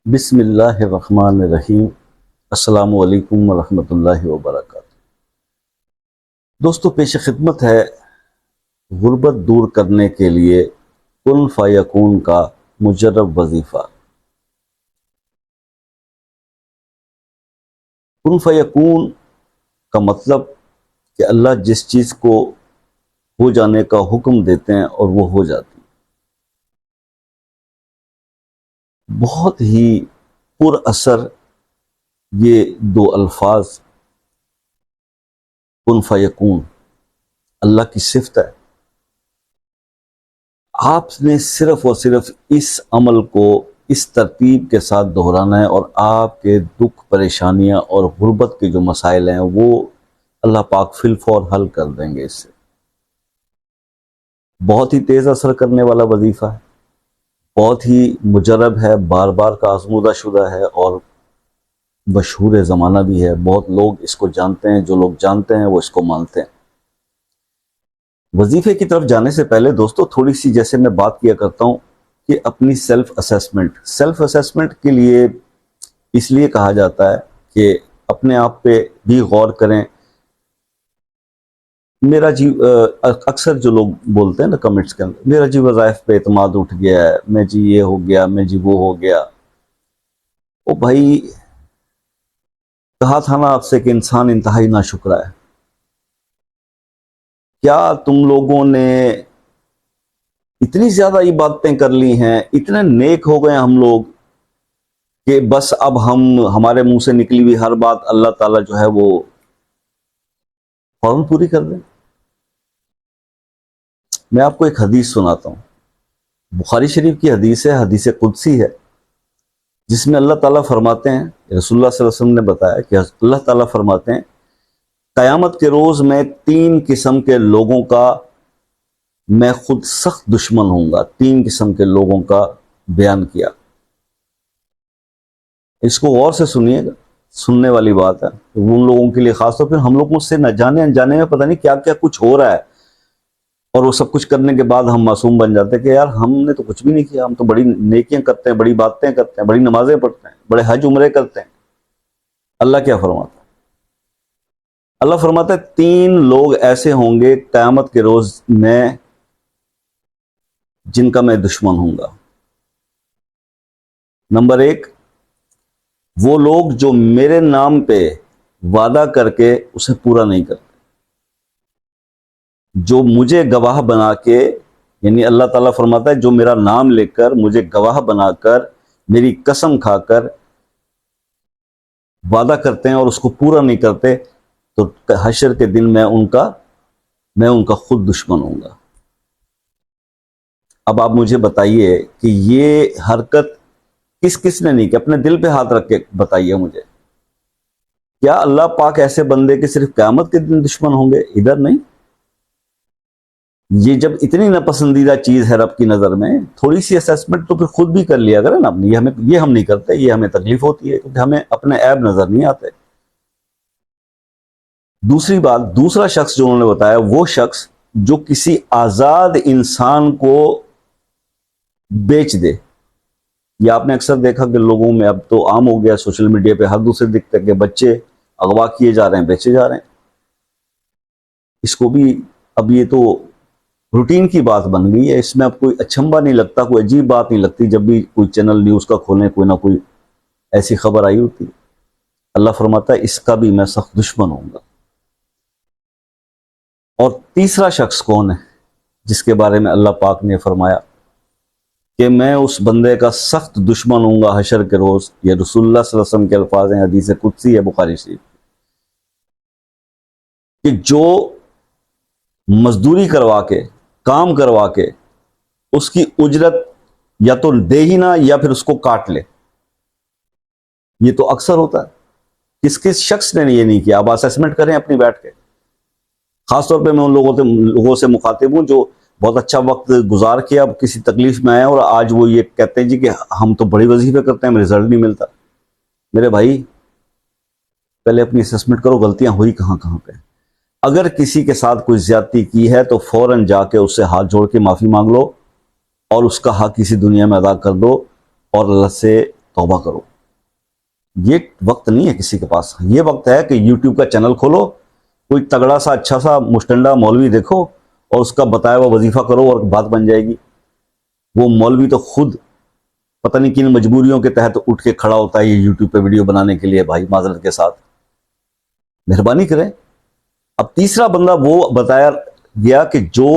بسم اللہ الرحمن الرحیم۔ السلام علیکم ورحمۃ اللہ وبرکاتہ۔ دوستو، پیش خدمت ہے غربت دور کرنے کے لیے کن فیکون کا مجرب وظیفہ۔ کن فیکون کا مطلب کہ اللہ جس چیز کو ہو جانے کا حکم دیتے ہیں اور وہ ہو جاتی ہے۔ بہت ہی پر اثر یہ دو الفاظ کن فیکون اللہ کی صفت ہے۔ آپ نے صرف اور صرف اس عمل کو اس ترتیب کے ساتھ دہرانا ہے اور آپ کے دکھ، پریشانیاں اور غربت کے جو مسائل ہیں وہ اللہ پاک فی الفور حل کر دیں گے۔ اس سے بہت ہی تیز اثر کرنے والا وظیفہ ہے، بہت ہی مجرب ہے، بار بار کا آزمودہ شدہ ہے اور مشہور زمانہ بھی ہے۔ بہت لوگ اس کو جانتے ہیں، جو لوگ جانتے ہیں وہ اس کو مانتے ہیں۔ وظیفے کی طرف جانے سے پہلے دوستو تھوڑی سی، جیسے میں بات کیا کرتا ہوں کہ اپنی سیلف اسیسمنٹ کے لیے اس لیے کہا جاتا ہے کہ اپنے آپ پہ بھی غور کریں۔ میرا جی اکثر جو لوگ بولتے ہیں نا کمنٹس کے اندر، میرا جی وظائف پہ اعتماد اٹھ گیا ہے، میں جی یہ ہو گیا، میں جی وہ ہو گیا۔ او بھائی، کہا تھا نا آپ سے کہ انسان انتہائی ناشکرا ہے۔ کیا تم لوگوں نے اتنی زیادہ عبادتیں کر لی ہیں، اتنے نیک ہو گئے ہم لوگ کہ بس اب ہمارے منہ سے نکلی ہوئی ہر بات اللہ تعالیٰ جو ہے وہ فوراً پوری کر دیں؟ میں آپ کو ایک حدیث سناتا ہوں، بخاری شریف کی حدیث ہے، حدیث قدسی ہے، جس میں اللہ تعالیٰ فرماتے ہیں، رسول اللہ صلی اللہ علیہ وسلم نے بتایا کہ اللہ تعالیٰ فرماتے ہیں قیامت کے روز میں 3 قسم کے لوگوں کا میں خود سخت دشمن ہوں گا۔ 3 قسم کے لوگوں کا بیان کیا۔ اس کو غور سے سنیے گا، سننے والی بات ہے۔ ان لوگوں کے لیے خاص طور پر ہم لوگوں سے نہ جانے انجانے میں پتہ نہیں کیا کیا کچھ ہو رہا ہے، اور وہ سب کچھ کرنے کے بعد ہم معصوم بن جاتے ہیں کہ یار ہم نے تو کچھ بھی نہیں کیا، ہم تو بڑی نیکیاں کرتے ہیں، بڑی باتیں کرتے ہیں، بڑی نمازیں پڑھتے ہیں، بڑے حج عمرے کرتے ہیں۔ اللہ کیا فرماتا ہے؟ اللہ فرماتا ہے 3 لوگ ایسے ہوں گے قیامت کے روز میں جن کا میں دشمن ہوں گا۔ نمبر 1، وہ لوگ جو میرے نام پہ وعدہ کر کے اسے پورا نہیں کرتے، جو مجھے گواہ بنا کے، یعنی اللہ تعالیٰ فرماتا ہے جو میرا نام لے کر، مجھے گواہ بنا کر، میری قسم کھا کر وعدہ کرتے ہیں اور اس کو پورا نہیں کرتے، تو حشر کے دن میں ان کا خود دشمن ہوں گا۔ اب آپ مجھے بتائیے کہ یہ حرکت کس کس نے نہیں کی؟ اپنے دل پہ ہاتھ رکھ کے بتائیے مجھے، کیا اللہ پاک ایسے بندے کے صرف قیامت کے دن دشمن ہوں گے؟ ادھر نہیں۔ یہ جب اتنی ناپسندیدہ چیز ہے رب کی نظر میں، تھوڑی سی اسیسمنٹ تو پھر خود بھی کر لیا کرے نا اپنی۔ یہ ہم نہیں کرتے، یہ ہمیں تکلیف ہوتی ہے کیونکہ ہمیں اپنے عیب نظر نہیں آتے۔ دوسری بات، دوسرا شخص جو انہوں نے بتایا، وہ شخص جو کسی آزاد انسان کو بیچ دے۔ یہ آپ نے اکثر دیکھا کہ لوگوں میں اب تو عام ہو گیا، سوشل میڈیا پہ ہر دوسرے دکھتے کہ بچے اغوا کیے جا رہے ہیں، بیچے جا رہے ہیں۔ اس کو بھی اب یہ تو روٹین کی بات بن گئی ہے، اس میں اب کوئی اچھمبا نہیں لگتا، کوئی عجیب بات نہیں لگتی جب بھی کوئی چینل نیوز کا کھولیں کوئی نہ کوئی ایسی خبر آئی ہوتی۔ اللہ فرماتا ہے اس کا بھی میں سخت دشمن ہوں گا۔ اور تیسرا شخص کون ہے جس کے بارے میں اللہ پاک نے فرمایا کہ میں اس بندے کا سخت دشمن ہوں گا حشر کے روز؟ یہ رسول اللہ صلی اللہ علیہ وسلم کے الفاظ ہیں، حدیث قدسی ہے بخاری شریف، کہ جو مزدوری کروا کے، کام کروا کے اس کی اجرت یا تو دے ہی نہ یا پھر اس کو کاٹ لے۔ یہ تو اکثر ہوتا ہے۔ کس شخص نے یہ نہیں کیا؟ اب اسیسمنٹ کریں اپنی بیٹھ کے۔ خاص طور پہ میں ان لوگوں سے مخاطب ہوں جو بہت اچھا وقت گزار کے اب کسی تکلیف میں آئے اور آج وہ یہ کہتے ہیں جی کہ ہم تو بڑی وظیفے کرتے ہیں، ہمیں رزلٹ نہیں ملتا۔ میرے بھائی، پہلے اپنی اسیسمنٹ کرو، غلطیاں ہوئی کہاں پہ۔ اگر کسی کے ساتھ کوئی زیادتی کی ہے تو فوراً جا کے اس سے ہاتھ جوڑ کے معافی مانگ لو اور اس کا حق اسی دنیا میں ادا کر دو، اور اللہ سے توبہ کرو. یہ وقت نہیں ہے کسی کے پاس. یہ وقت ہے کہ یوٹیوب کا چینل کھولو, کوئی تگڑا سا اچھا سا مشٹنڈا مولوی دیکھو اور اس کا بتایا ہوا وظیفہ کرو اور بات بن جائے گی. وہ مولوی تو خود پتہ نہیں کن مجبوریوں کے تحت اٹھ کے کھڑا ہوتا ہے یہ یوٹیوب پہ ویڈیو بنانے کے لیے. بھائی معذرت کے ساتھ مہربانی کریں. اب تیسرا بندہ وہ بتایا گیا کہ جو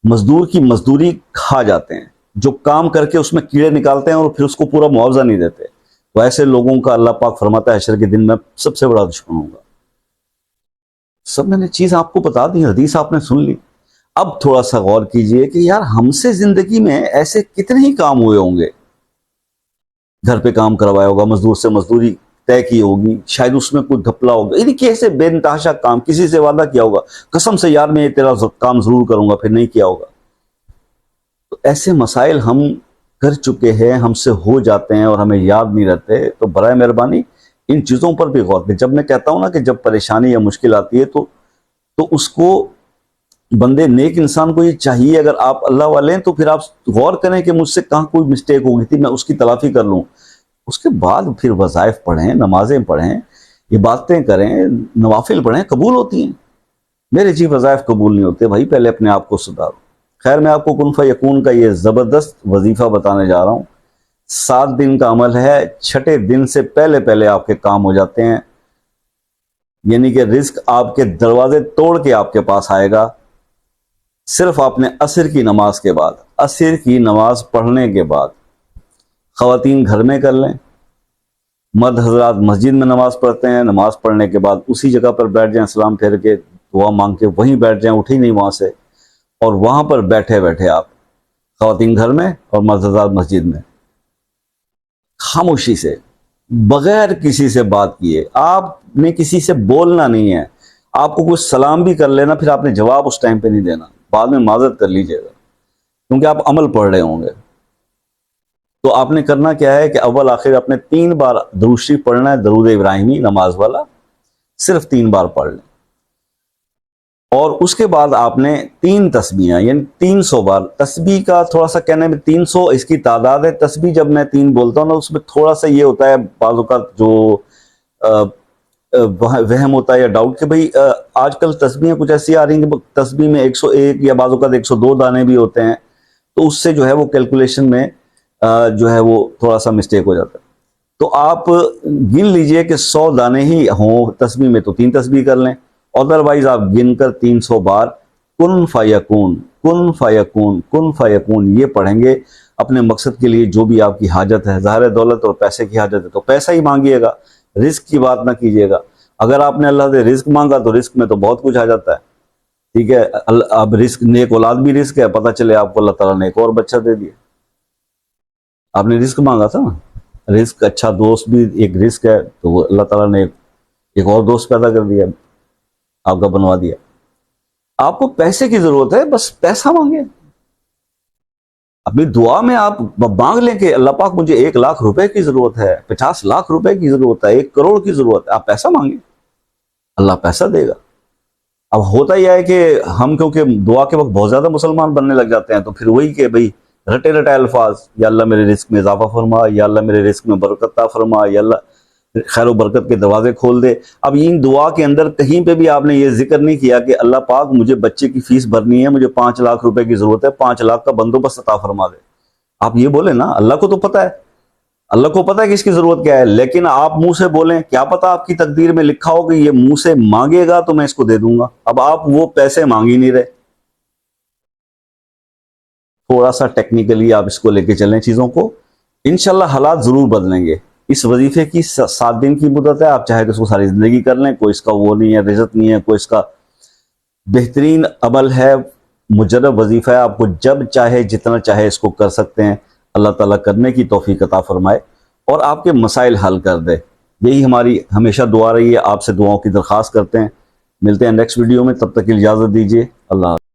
مزدور کی مزدوری کھا جاتے ہیں, جو کام کر کے اس میں کیڑے نکالتے ہیں اور پھر اس کو پورا معاوضہ نہیں دیتے, تو ایسے لوگوں کا اللہ پاک فرماتا ہے حشر کے دن میں سب سے بڑا دشمن ہوں گا. سب میں نے چیز آپ کو بتا دی, حدیث آپ نے سن لی. اب تھوڑا سا غور کیجئے کہ یار ہم سے زندگی میں ایسے کتنے ہی کام ہوئے ہوں گے. گھر پہ کام کروایا ہوگا, مزدور سے مزدوری طے کی ہوگی, شاید اس میں کوئی گھپلا ہوگا, یعنی کیسے بے انتہا کام, کسی سے وعدہ کیا ہوگا قسم سے یار میں یہ تیرا کام ضرور کروں گا, پھر نہیں کیا ہوگا. تو ایسے مسائل ہم کر چکے ہیں, ہم سے ہو جاتے ہیں اور ہمیں یاد نہیں رہتے. تو برائے مہربانی ان چیزوں پر بھی غور کریں. جب میں کہتا ہوں نا کہ جب پریشانی یا مشکل آتی ہے تو اس کو بندے نیک انسان کو یہ چاہیے, اگر آپ اللہ والے ہیں تو پھر آپ غور کریں کہ مجھ سے کہاں کوئی مسٹیک ہو گئی تھی, میں اس کی تلافی کر لوں. اس کے بعد پھر وظائف پڑھیں, نمازیں پڑھیں, عبادتیں کریں, نوافل پڑھیں, قبول ہوتی ہیں. میرے جی وظائف قبول نہیں ہوتے بھائی, پہلے اپنے آپ کو سدھارو. خیر میں آپ کو کن فیکون کا یہ زبردست وظیفہ بتانے جا رہا ہوں. 7 دن کا عمل ہے, 6 دن سے پہلے آپ کے کام ہو جاتے ہیں. یعنی کہ رزق آپ کے دروازے توڑ کے آپ کے پاس آئے گا. صرف آپ نے عصر کی نماز کے بعد, عصر کی نماز پڑھنے کے بعد, خواتین گھر میں کر لیں, مرد حضرات مسجد میں نماز پڑھتے ہیں, نماز پڑھنے کے بعد اسی جگہ پر بیٹھ جائیں, سلام پھیر کے دعا مانگ کے وہیں بیٹھ جائیں, اٹھیں نہیں وہاں سے, اور وہاں پر بیٹھے بیٹھے آپ خواتین گھر میں اور مرد حضرات مسجد میں خاموشی سے بغیر کسی سے بات کیے, آپ نے کسی سے بولنا نہیں ہے. آپ کو کچھ سلام بھی کر لینا, پھر آپ نے جواب اس ٹائم پہ نہیں دینا, بعد میں معذرت کر لیجئے گا کیونکہ آپ عمل پڑھ رہے ہوں گے. تو آپ نے کرنا کیا ہے کہ اول آخر اپنے 3 بار درود شریف پڑھنا ہے, درود ابراہیمی نماز والا, صرف 3 بار پڑھ لیں. اور اس کے بعد آپ نے 3 تسبیحاں یعنی 300 بار. تسبیح کا تھوڑا سا کہنے میں 300 اس کی تعداد ہے. تسبیح جب میں 3 بولتا ہوں نا, اس میں تھوڑا سا یہ ہوتا ہے بعض اوقات جو وہم ہوتا ہے یا ڈاؤٹ کہ بھئی آج کل تسبیحیں کچھ ایسی آ رہی ہیں کہ تسبیح میں 101 یا بعض اوقات 102 دانے بھی ہوتے ہیں, تو اس سے جو ہے وہ کیلکولیشن میں جو ہے وہ تھوڑا سا مسٹیک ہو جاتا ہے. تو آپ گن لیجئے کہ 100 دانے ہی ہوں تسبیح میں تو 3 تسبیح کر لیں. ادروائز آپ گن کر 300 بار کن فیکون کن فیکون کن فیکون یہ پڑھیں گے اپنے مقصد کے لیے. جو بھی آپ کی حاجت ہے, ظاہر دولت اور پیسے کی حاجت ہے تو پیسہ ہی مانگیے گا, رزق کی بات نہ کیجیے گا. اگر آپ نے اللہ سے رزق مانگا تو رزق میں تو بہت کچھ آ جاتا ہے, ٹھیک ہے. اب رزق, نیک اولاد بھی رزق ہے, پتہ چلے آپ کو اللہ تعالیٰ نے ایک اور بچہ دے دیا. آپ نے رزق مانگا تھا نا, رزق اچھا دوست بھی ایک رزق ہے, تو وہ اللہ تعالیٰ نے ایک اور دوست پیدا کر دیا, آپ کا بنوا دیا. آپ کو پیسے کی ضرورت ہے, بس پیسہ مانگے. اپنی دعا میں آپ مانگ لیں کہ اللہ پاک مجھے 1 لاکھ روپے کی ضرورت ہے, 50 لاکھ روپے کی ضرورت ہے, 1 کروڑ کی ضرورت ہے. آپ پیسہ مانگیں, اللہ پیسہ دے گا. اب ہوتا ہی ہے کہ ہم کیونکہ دعا کے وقت بہت زیادہ مسلمان بننے لگ جاتے ہیں, تو پھر وہی کہ بھئی رٹے رٹے الفاظ, یا اللہ میرے رزق میں اضافہ فرما, یا اللہ میرے رزق میں برکت عطا فرما, یا اللہ خیر و برکت کے دروازے کھول دے. اب ان دعا کے اندر کہیں پہ بھی آپ نے یہ ذکر نہیں کیا کہ اللہ پاک مجھے بچے کی فیس بھرنی ہے, مجھے 5 لاکھ روپے کی ضرورت ہے, 5 لاکھ کا بندوبست عطا فرما دے. آپ یہ بولیں نا, اللہ کو تو پتہ ہے, اللہ کو پتہ ہے کہ اس کی ضرورت کیا ہے, لیکن آپ منہ سے بولیں, کیا پتہ آپ کی تقدیر میں لکھا ہو کہ یہ منہ سے مانگے گا تو میں اس کو دے دوں گا. اب آپ وہ پیسے مانگ ہی نہیں رہے. تھوڑا سا ٹیکنیکلی آپ اس کو لے کے چلیں چیزوں کو, انشاءاللہ حالات ضرور بدلیں گے. اس وظیفے کی 7 دن کی مدت ہے, آپ چاہے تو اس کو ساری زندگی کر لیں, کوئی اس کا وہ نہیں ہے, رزق نہیں ہے, کوئی اس کا بہترین عمل ہے, مجرب وظیفہ ہے. آپ کو جب چاہے جتنا چاہے اس کو کر سکتے ہیں. اللہ تعالیٰ کرنے کی توفیق عطا فرمائے اور آپ کے مسائل حل کر دے. یہی ہماری ہمیشہ دعا رہی ہے, آپ سے دعاؤں کی درخواست کرتے ہیں. ملتے ہیں نیکسٹ ویڈیو میں, تب تک کی اجازت دیجیے. اللہ حافظ.